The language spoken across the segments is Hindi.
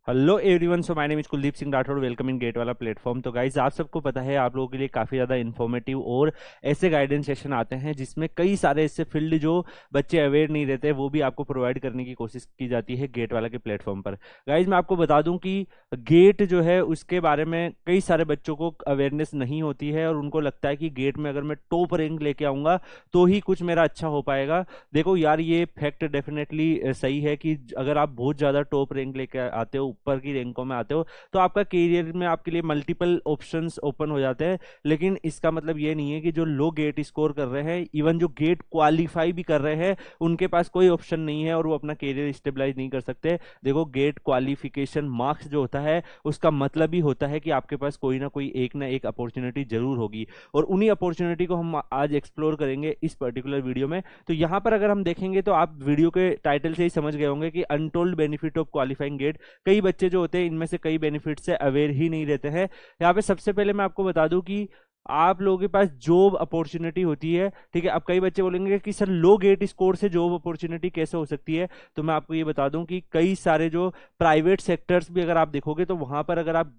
Hello everyone, so my name is Kuldeep Singh Rathore. Welcome in GATE वाला प्लेटफॉर्म। तो गाइज, आप सबको पता है आप लोगों के लिए काफ़ी ज़्यादा इन्फॉर्मेटिव और ऐसे गाइडेंस सेशन आते हैं जिसमें कई सारे ऐसे फील्ड जो बच्चे अवेयर नहीं रहते वो भी आपको प्रोवाइड करने की कोशिश की जाती है गेट वाला के प्लेटफॉर्म पर। गाइज, मैं आपको बता दूं कि गेट जो है उसके बारे में कई सारे बच्चों को अवेयरनेस नहीं होती है और उनको लगता है कि गेट में अगर मैं टॉप रैंक लेके आऊँगा तो ही कुछ मेरा अच्छा हो पाएगा। देखो यार, ये फैक्ट डेफिनेटली सही है कि अगर आप बहुत ज़्यादा टॉप रैंक लेके आते हो, ऊपर की रैंकों में आते हो, तो आपका करियर में आपके लिए मल्टीपल ऑप्शंस ओपन हो जाते हैं। लेकिन इसका मतलब ये नहीं है कि जो लो गेट स्कोर कर रहे हैं, इवन जो गेट क्वालिफाई भी कर रहे हैं, उनके पास कोई ऑप्शन नहीं है और वो अपना करियर स्टेबलाइज नहीं कर सकते। देखो, गेट क्वालिफिकेशन मार्क्स जो होता है उसका मतलब ही होता है कि आपके पास कोई ना एक अपॉर्चुनिटी जरूर होगी, और उन्हीं अपॉर्चुनिटी को हम आज एक्सप्लोर करेंगे इस पर्टिकुलर वीडियो में। तो यहाँ पर अगर हम देखेंगे तो आप वीडियो के टाइटल से ही समझ गए होंगे कि untold benefit of qualifying GATE. कई बच्चे जो होते हैं इनमें से कई बेनिफिट से अवेयर ही नहीं रहते हैं। यहाँ पे सबसे पहले मैं आपको बता दूं कि आप लोगों के पास जॉब अपॉर्चुनिटी होती है, ठीक है। अब कई बच्चे बोलेंगे कि सर लो गेट स्कोर से जॉब अपॉर्चुनिटी कैसे हो सकती है, तो मैं आपको ये बता दूं कि कई सारे जो प्राइवेट सेक्टर्स भी अगर आप देखोगे तो वहां पर अगर आप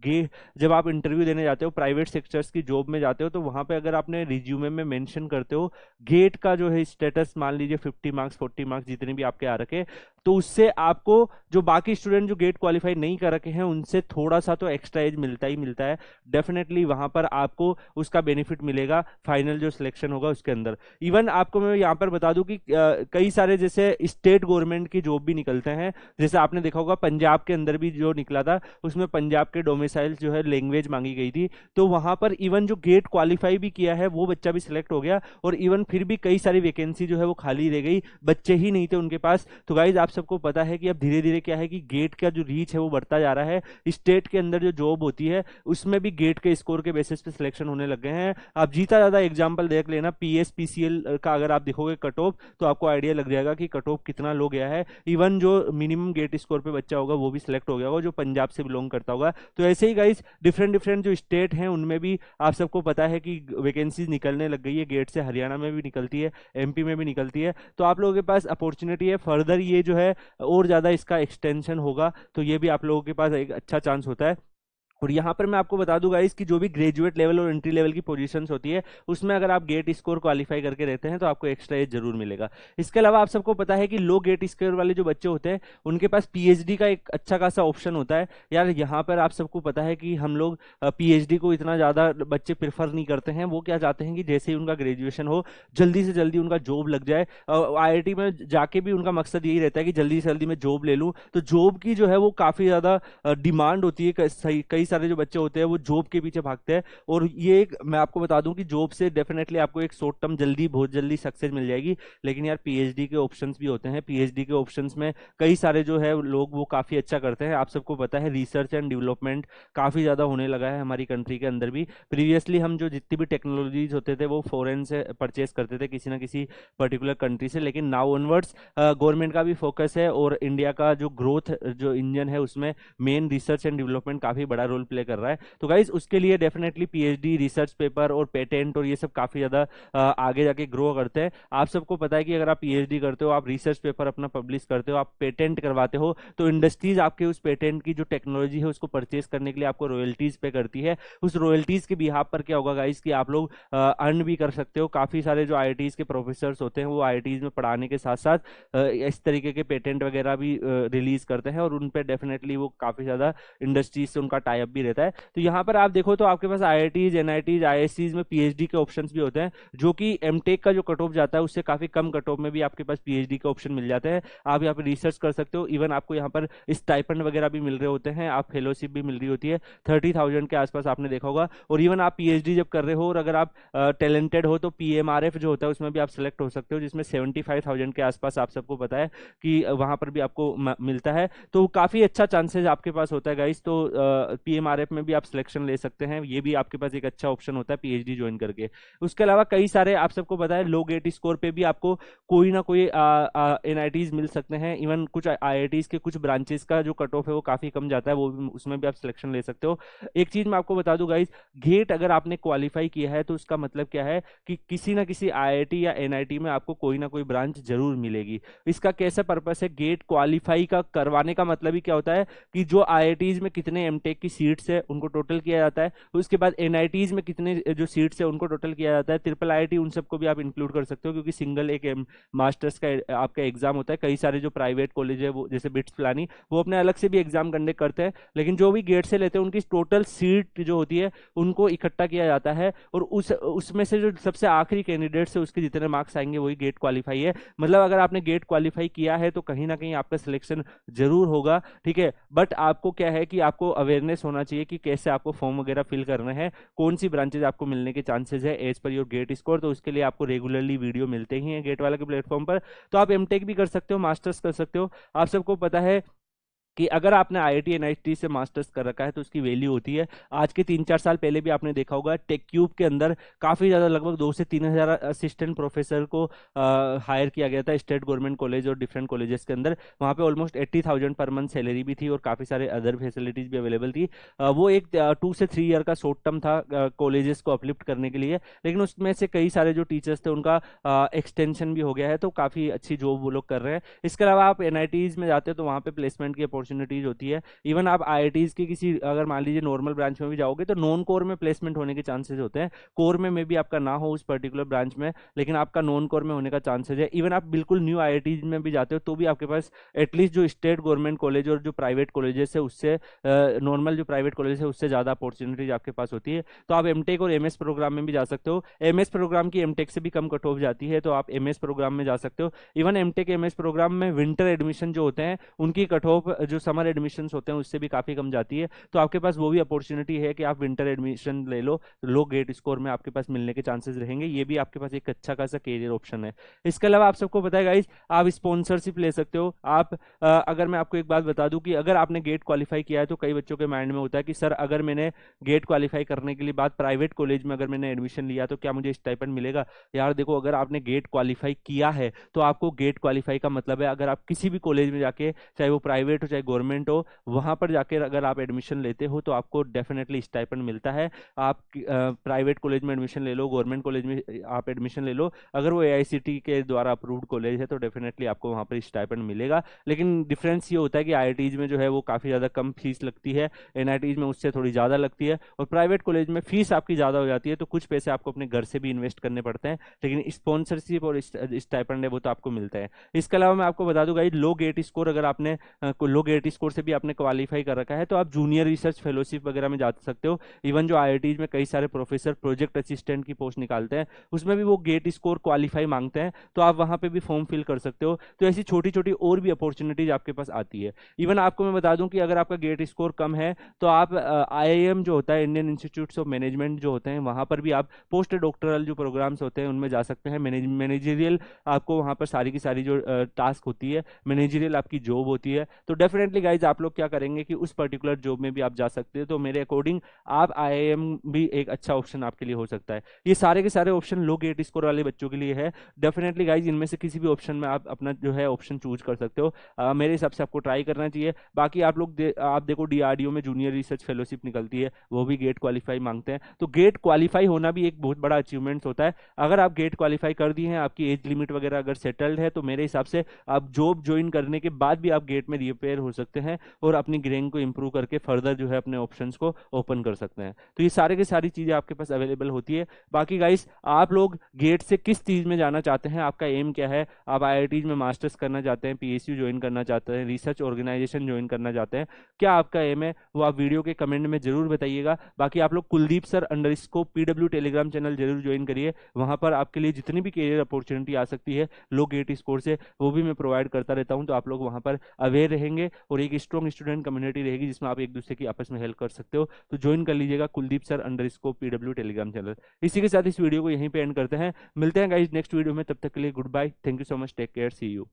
जब आप इंटरव्यू देने जाते हो प्राइवेट सेक्टर्स की जॉब में जाते हो, तो वहां पर अगर आपने रिज्यूमे में मेंशन करते हो गेट का जो है स्टेटस, मान लीजिए 50 मार्क्स 40 मार्क्स जितने भी आपके आ रखे, तो उससे आपको जो बाकी स्टूडेंट जो गेट क्वालिफाई नहीं कर रखे हैं उनसे थोड़ा सा तो एक्स्ट्रा एज मिलता ही मिलता है। डेफिनेटली वहां पर आपको उसका बेनिफिट मिलेगा फाइनल जो सिलेक्शन होगा उसके अंदर। इवन आपको मैं यहाँ पर बता दूं कि कई सारे जैसे स्टेट गवर्नमेंट की जॉब भी निकलते हैं। जैसे आपने देखा होगा पंजाब के अंदर भी जो निकला था, उसमें पंजाब के डोमिसाइल जो है लैंग्वेज मांगी गई थी, तो वहां पर इवन जो गेट क्वालिफाई भी किया है वो बच्चा भी सिलेक्ट हो गया, और इवन फिर भी कई सारी वैकेंसी जो है वो खाली रह गई, बच्चे ही नहीं थे उनके पास। तो गाइज, आप सबको पता है कि अब धीरे धीरे क्या है कि गेट का जो रीच है वो बढ़ता जा रहा है। स्टेट के अंदर जो जॉब होती है उसमें भी गेट के स्कोर के बेसिस पे सिलेक्शन होने लग गए हैं। आप जीता ज्यादा एग्जांपल देख लेना, पीएसपीसीएल का अगर आप देखोगे कट ऑफ, तो आपको आइडिया लग जाएगा कि कट ऑफ कितना लो गया है। इवन जो मिनिमम गेट स्कोर पे बच्चा होगा वो भी सिलेक्ट हो गया होगा जो पंजाब से बिलोंग करता होगा। तो ऐसे ही गाइज डिफरेंट डिफरेंट जो स्टेट हैं उनमें भी आप सबको पता है कि वैकेंसीज निकलने लग गई है। गेट से हरियाणा में भी निकलती है, एमपी में भी निकलती है। तो आप लोगों के पास अपॉर्चुनिटी है, फर्दर ये जो है और ज़्यादा इसका एक्सटेंशन होगा, तो ये भी आप लोगों के पास एक अच्छा चांस होता है। और यहाँ पर मैं आपको बता दूंगा इसकी जो भी ग्रेजुएट लेवल और एंट्री लेवल की पोजीशंस होती है उसमें अगर आप गेट स्कोर क्वालिफाई करके रहते हैं तो आपको एक्स्ट्रा एज जरूर मिलेगा। इसके अलावा आप सबको पता है कि लो गेट स्कोर वाले जो बच्चे होते हैं उनके पास पीएचडी का एक अच्छा खासा ऑप्शन होता है। यार, यहाँ पर आप सबको पता है कि हम लोग पीएचडी को इतना ज़्यादा बच्चे प्रेफर नहीं करते हैं। वो क्या चाहते हैं कि जैसे ही उनका ग्रेजुएशन हो जल्दी से जल्दी उनका जॉब लग जाए। आईआईटी में जाके भी उनका मकसद यही रहता है कि जल्दी से जल्दी मैं जॉब ले लूँ। तो जॉब की जो है वो काफ़ी ज़्यादा डिमांड होती है। कई सारे जो बच्चे होते हैं वो जॉब के पीछे भागते हैं, और ये एक मैं आपको बता दूं कि जॉब से डेफिनेटली आपको एक शॉर्ट टर्म जल्दी बहुत जल्दी सक्सेस मिल जाएगी। लेकिन यार, पीएचडी के ऑप्शंस भी होते हैं। पीएचडी के ऑप्शंस में कई सारे जो है लोग वो काफ़ी अच्छा करते हैं। आप सबको पता है रिसर्च एंड डेवलपमेंट काफ़ी ज़्यादा होने लगा है हमारी कंट्री के अंदर भी। प्रीवियसली हम जो जितनी भी टेक्नोलॉजीज होते थे वो फॉरेन से परचेस करते थे किसी ना किसी पर्टिकुलर कंट्री से, लेकिन नाउ ऑनवर्ड्स गवर्नमेंट का भी फोकस है और इंडिया का जो ग्रोथ जो इंजन है उसमें मेन रिसर्च एंड डेवलपमेंट काफ़ी बड़ा रोल प्ले कर रहा है। तो गाइज, उसके लिए डेफिनेटली पीएचडी, रिसर्च पेपर और पेटेंट और ये सब काफ़ी ज़्यादा आगे जाके ग्रो करते हैं। आप सबको पता है कि अगर आप पीएचडी करते हो, आप रिसर्च पेपर अपना पब्लिश करते हो, आप पेटेंट करवाते हो, तो इंडस्ट्रीज आपके उस पेटेंट की जो टेक्नोलॉजी है उसको परचेस करने के लिए आपको रॉयल्टीज पे करती है। उस रॉयल्टीज के बिहाफ पर क्या होगा गाइज कि आप लोग अर्न भी कर सकते हो। काफ़ी सारे जो आईआईटीज के प्रोफेसर्स होते हैं वो आईआईटीज में पढ़ाने के साथ साथ इस तरीके के पेटेंट वगैरह भी रिलीज करते हैं, और उन पर डेफिनेटली वो काफ़ी ज़्यादा इंडस्ट्रीज से उनका टाई अप भी रहता है। तो यहाँ पर आप देखो तो आपके पास आईआईटीज, एनआईटीज, आईएससीज में पीएचडी के ऑप्शंस भी होते हैं, जो कि एमटेक का जो कट ऑफ जाता है उससे काफ़ी कम कट ऑफ में भी आपके पास पीएचडी के ऑप्शन मिल जाते हैं। आप यहाँ पर रिसर्च कर सकते हो। इवन आपको यहाँ पर स्टाइपेंड वगैरह भी मिल रहे होते हैं, आप फेलोशिप भी मिल रही होती है 30,000 के आसपास, आपने देखा होगा। और इवन आप पीएचडी जब कर रहे हो और अगर आप टैलेंटेड हो तो पीएमआरएफ जो होता है उसमें भी आप सेलेक्ट हो सकते हो, जिसमें 75,000 के आसपास आप सबको पता है कि वहां पर भी आपको मिलता है। तो काफ़ी अच्छा चांसेस आपके पास होता है गाइस। तो PMRF में भी आप सिलेक्शन ले सकते हैं, ये भी आपके पास एक अच्छा ऑप्शन होता है PhD ज्वाइन करके। उसके अलावा कई सारे आप सबको पता है लो गेट स्कोर पे भी आपको कोई ना कोई NITs मिल सकते हैं। इवन कुछ IITs के कुछ ब्रांचेस का जो कट ऑफ है वो काफी कम जाता है, वो उसमें भी आप सिलेक्शन ले सकते हो। एक चीज मैं आपको बता दूं गाइज, गेट अगर आपने क्वालिफाई किया है तो उसका मतलब क्या है कि किसी ना किसी IIT या NIT में आपको कोई ना कोई ब्रांच जरूर मिलेगी। इसका कैसा पर्पस है, गेट क्वालिफाई का करवाने का मतलब ही क्या होता है कि जो IITs में कितने MTech की सीट्स है उनको टोटल किया जाता है, उसके बाद NITs में कितने जो सीट्स है उनको टोटल किया जाता है, ट्रिपल IIT उन सबको भी आप इंक्लूड कर सकते हो, क्योंकि सिंगल एक मास्टर्स का आपका एग्जाम होता है। कई सारे जो प्राइवेट कॉलेज है वो जैसे बिट्स पिलानी वो अपने अलग से भी एग्जाम कंडक्ट करते हैं, लेकिन जो भी गेट से लेते हैं उनकी टोटल सीट जो होती है उनको इकट्ठा किया जाता है, और उसमें से जो सबसे आखिरी कैंडिडेट से उसके जितने मार्क्स आएंगे वही गेट क्वालिफाई है। मतलब अगर आपने गेट क्वालिफाई किया है तो कहीं ना कहीं आपका सिलेक्शन जरूर होगा, ठीक है। बट आपको क्या है कि आपको अवेयरनेस होना चाहिए कि कैसे आपको फॉर्म वगैरह फिल करना है, कौन सी ब्रांचेज आपको मिलने के चांसेस है as per your gate score. तो उसके लिए आपको रेगुलरली वीडियो मिलते ही हैं गेट वाला के प्लेटफॉर्म पर। तो आप MTech भी कर सकते हो, मास्टर्स कर सकते हो। आप सबको पता है कि अगर आपने IIT NIT से मास्टर्स कर रखा है तो उसकी वैल्यू होती है। आज के 3-4 साल पहले भी आपने देखा होगा टेक्यूब के अंदर काफी ज्यादा लगभग 2 से 3 हजार असिस्टेंट प्रोफेसर को हायर किया गया था स्टेट गवर्नमेंट कॉलेज और डिफरेंट कॉलेजेस के अंदर। वहां पे ऑलमोस्ट 80,000 पर मंथ सैलरी भी थी और काफी सारे अदर फैसिलिटीज भी अवेलेबल थी। वो एक 2 से 3 ईयर का शॉर्ट टर्म था कॉलेजेस को अपलिफ्ट करने के लिए, लेकिन उसमें से कई सारे जो टीचर्स थे उनका एक्सटेंशन भी हो गया है, तो काफी अच्छी जॉब वो लोग कर रहे हैं। इसके अलावा आप NITs में जाते हो तो वहां पे प्लेसमेंट की अपॉर्चुनिटीज होती है। इवन आप IITs की किसी अगर मान लीजिए नॉर्मल ब्रांच में भी जाओगे तो नॉन कोर में प्लेसमेंट होने के चांसेस होते हैं। कोर में भी आपका ना हो उस पर्टिकुलर ब्रांच में, लेकिन आपका नॉन कोर में होने का चांसेस है। इवन आप बिल्कुल न्यू IITs में भी जाते हो तो भी आपके पास एटलीस्ट जो स्टेट गवर्नमेंट कॉलेज और जो प्राइवेट कॉलेजेस है उससे नॉर्मल जो प्राइवेट कॉलेज है उससे ज्यादा अपॉर्चुनिटीज आपके पास होती है। तो आप MTech और MS प्रोग्राम में भी जा सकते हो। MS प्रोग्राम की MTech से भी कम कट ऑफ जाती है, तो आप MS प्रोग्राम में जा सकते हो। इवन MTech MS प्रोग्राम में विंटर एडमिशन जो होते हैं उनकी कट ऑफ जो समर एडमिशन होते हैं उससे भी काफी कम जाती है। तो आपके पास वो भी अपॉर्चुनिटी है कि आप विंटर एडमिशन ले लो, लो गेट स्कोर में आपके पास मिलने के चांसेस रहेंगे। ये भी आपके पास एक अच्छा खासा कैरियर ऑप्शन है। इसके अलावा आप सबको पता है गाइस, आप स्पॉन्सरशिप ले सकते हो। आप अगर मैं आपको एक बात बता दूं कि अगर आपने गेट क्वालिफाई किया है तो कई बच्चों के माइंड में होता है कि सर अगर मैंने गेट क्वालिफाई करने के लिए बाद प्राइवेट कॉलेज में अगर मैंने एडमिशन लिया तो क्या मुझे स्टाइपेंड मिलेगा। यार देखो, अगर आपने गेट क्वालिफाई किया है तो आपको गेट क्वालिफाई का मतलब है अगर आप किसी भी कॉलेज में जाके, चाहे वो प्राइवेट हो चाहे गवर्नमेंट हो, वहां पर जाकर अगर आप एडमिशन लेते हो तो आपको डेफिनेटली स्टाइपेंड मिलता है। आप प्राइवेट कॉलेज में एडमिशन ले लो, गवर्नमेंट कॉलेज में आप एडमिशन ले लो, अगर वो AICTE के द्वारा अप्रूव्ड कॉलेज है तो डेफिनेटली आपको वहां पर स्टाइपेंड मिलेगा। लेकिन डिफरेंस ये होता है कि IITs में जो है वो काफी ज्यादा कम फीस लगती है, NITs में उससे थोड़ी ज्यादा लगती है, और प्राइवेट कॉलेज में फीस आपकी ज्यादा हो जाती है तो कुछ पैसे आपको अपने घर से भी इन्वेस्ट करने पड़ते हैं, लेकिन स्पॉन्सरशिप और स्टाइपेंड है वो तो आपको मिलता है। इसके अलावा मैं आपको बता दूं गाइस, लो गेट स्कोर अगर आपने लो गेट स्कोर से भी आपने क्वालिफाई कर रखा है तो आप जूनियर रिसर्च फेलोशिप वगैरह में जा सकते हो। इवन जो IITs में कई सारे प्रोफेसर प्रोजेक्ट असिस्टेंट की पोस्ट निकालते हैं उसमें भी वो गेट स्कोर क्वालिफाई मांगते हैं, तो आप वहां पे भी फॉर्म फिल कर सकते हो। तो ऐसी छोटी छोटी और भी अपॉर्चुनिटीज आपके पास आती है। इवन आपको मैं बता दूं कि अगर आपका गेट स्कोर कम है तो आप IIM जो होता है, इंडियन इंस्टीट्यूट ऑफ मैनेजमेंट जो होते हैं, वहां पर भी आप पोस्ट डॉक्टरल जो प्रोग्राम्स होते हैं उनमें जा सकते हैं। मैनेजरियल आपको वहां पर सारी की सारी जो टास्क होती है, मैनेजरियल आपकी जॉब होती है। तो डेफिनेटली गाइज आप लोग क्या करेंगे कि उस पर्टिकुलर जॉब में भी आप जा सकते हो। तो मेरे अकॉर्डिंग आप IIM भी एक अच्छा ऑप्शन आपके लिए हो सकता है। ये सारे के सारे ऑप्शन लो गेट स्कोर वाले बच्चों के लिए है। डेफिनेटली गाइज इनमें से किसी भी ऑप्शन में आप अपना जो है ऑप्शन चूज कर सकते हो। मेरे हिसाब से आपको ट्राई करना चाहिए। बाकी आप लोग आप देखो DRDO में जूनियर रिसर्च फेलोशिप निकलती है, वो भी गेट क्वालिफाई मांगते हैं। तो गेट क्वालिफाई होना भी एक बहुत बड़ा अचीवमेंट होता है। अगर आप गेट क्वालिफाई कर दिए हैं, आपकी एज लिमिट वगैरह अगर सेटल्ड है, तो मेरे हिसाब से आप जॉब ज्वाइन करने के बाद भी आप गेट में रिपेयर हो सकते हैं और अपनी ग्रेडिंग को इंप्रूव करके फर्दर जो है अपने ऑप्शंस को ओपन कर सकते हैं। तो ये सारे की सारी चीजें आपके पास अवेलेबल होती है। बाकी गाइस, आप लोग गेट से किस चीज में जाना चाहते हैं, आपका एम क्या है? आप IITs में मास्टर्स करना चाहते हैं, PSU ज्वाइन करना चाहते हैं, रिसर्च ऑर्गेनाइजेशन ज्वाइन करना चाहते हैं, क्या आपका एम है? वो आप वीडियो के कमेंट में जरूर बताइएगा। बाकी आप लोग Kuldeep sir underscore PW Telegram channel जरूर ज्वाइन करिए। वहां पर आपके लिए जितनी भी कैरियर अपॉर्चुनिटी आ सकती है लो गेट स्कोर से, वो भी मैं प्रोवाइड करता रहता हूं। तो आप लोग वहां पर अवेयर रहेंगे और एक स्ट्रॉन्ग स्टूडेंट कम्युनिटी रहेगी जिसमें आप एक दूसरे की आपस में हेल्प कर सकते हो। तो ज्वाइन कर लीजिएगा Kuldeep sir underscore PW Telegram channel. इसी के साथ इस वीडियो को यहीं पे एंड करते हैं। मिलते हैं गाइस नेक्स्ट वीडियो में, तब तक के लिए good bye, thank you so much, take care, see you.